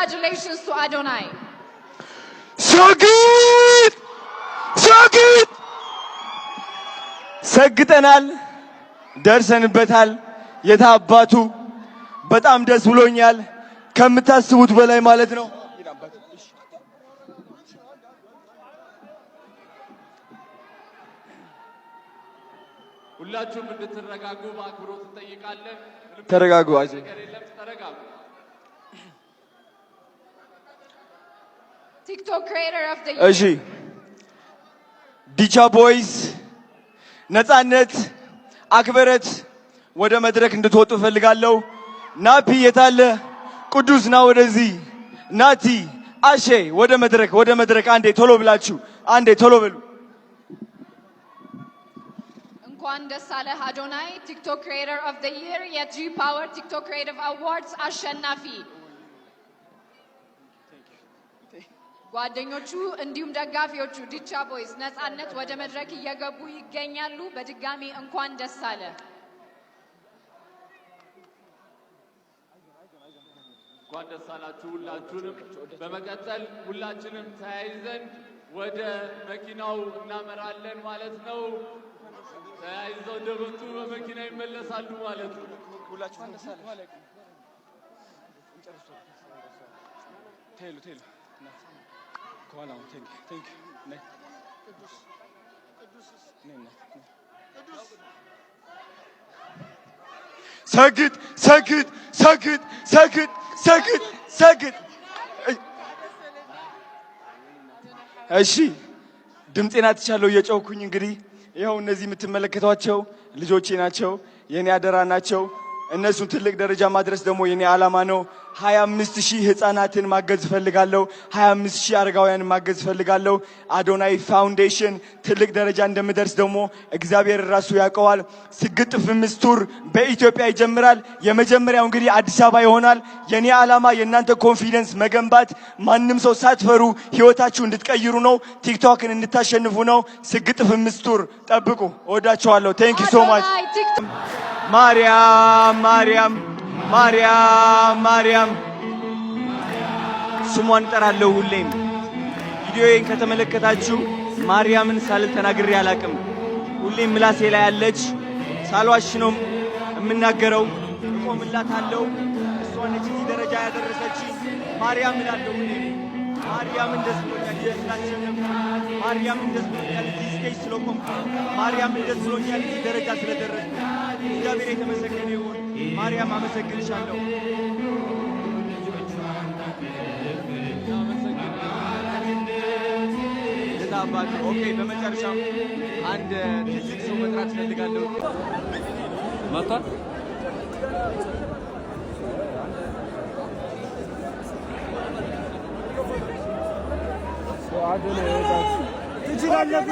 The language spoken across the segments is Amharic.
Congratulations to Adonai. So good! So good! ሰግጠናል ደርሰንበታል የታባቱ በጣም ደስ ብሎኛል ከምታስቡት በላይ ማለት ነው ሁላችሁም እንድትረጋጉ በአክብሮት እንጠይቃለን ተረጋጉ አጂ ተረጋጉ TikTok creator of the year እሺ ዲቻ ቦይስ ነፃነት አክብረት ወደ መድረክ እንድትወጡ ፈልጋለሁ ናፒ የታለ ቅዱስ ና ወደዚህ ናቲ አሼ ወደ መድረክ አንዴ ቶሎ ብላችሁ አንዴ ቶሎ በሉ እንኳን ደስ አለህ አዶናይ ቲክቶክ ክሪኤተር ኦፍ ዘ ይር የጂ ፓወር ቲክቶክ ክሪኤቲቭ አዋርድስ አሸናፊ ጓደኞቹ እንዲሁም ደጋፊዎቹ ዲቻ ቦይስ ነፃነት ወደ መድረክ እየገቡ ይገኛሉ በድጋሚ እንኳን ደስ አለ እንኳን ደስ አላችሁ ሁላችሁንም በመቀጠል ሁላችንም ተያይዘን ወደ መኪናው እናመራለን ማለት ነው ተያይዘው ደበቱ በመኪና ይመለሳሉ ማለት ነው ሁላችሁም ደስ አለ ቴሉ ከኋላ ቴንክ ነይ ቅዱስ ሰግድ እሺ ድምጼን አትቻለው እየጮኩኝ እንግዲህ ይሄው እነዚህ የምትመለከቷቸው ልጆቼ ናቸው የኔ አደራ ናቸው እነሱን ትልቅ ደረጃ ማድረስ ደግሞ የኔ ዓላማ ነው 25000 ህፃናትን ማገዝ ፈልጋለሁ 25000 አረጋውያንን ማገዝ ፈልጋለሁ አዶናይ ፋውንዴሽን ትልቅ ደረጃ እንደምደርስ ደግሞ እግዚአብሔር ራሱ ያውቀዋል ስግጥ ፍምስ ቱር በኢትዮጵያ ይጀምራል የመጀመሪያው እንግዲህ አዲስ አበባ ይሆናል የኔ ዓላማ የእናንተ ኮንፊደንስ መገንባት ማንንም ሰው ሳትፈሩ ህይወታችሁ እንድትቀይሩ ነው ቲክቶክን እንድታሸንፉ ነው ስግጥ ፍምስ ቱር ጠብቁ ወዳችኋለሁ ቴንክ ዩ ሶ ማች ማርያም ስሟን ጠራለሁ ሁሌም ቪዲዮዬን ከተመለከታችሁ ማርያምን ሳልል ተናግሬ አላቅም ሁሌም ምላሴ ላይ ያለች ሳልዋሽ ነው የምናገረው እቆምላታለሁ እሷ ነች እዚህ ደረጃ ያደረሰች ማርያም እላለሁ ማርያምን ደስ ብሎኛል ስለተናገረም ማርያምን ደስ ብሎኛል ስቴጅ ስለቆምኩ ማርያምን ደስ ብሎኛል እዚህ ደረጃ ስለደረስኩ እግዚአብሔር የተመሰገነ ይሁን ማርያም አመሰግንሻለሁ ለታባቱ ኦኬ በመጨረሻም አንድ ትልቅ ሰው መጥራት ፈልጋለሁ ማታ ትችላለህ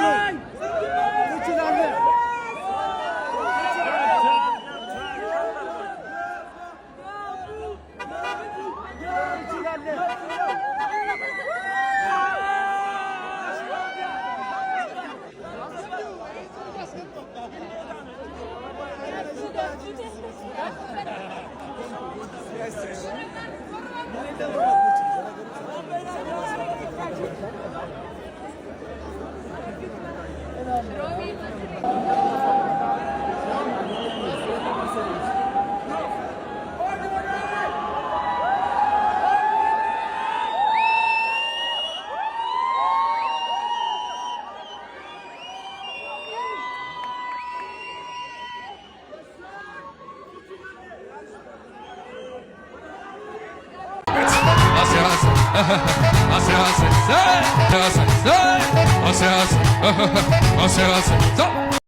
Hace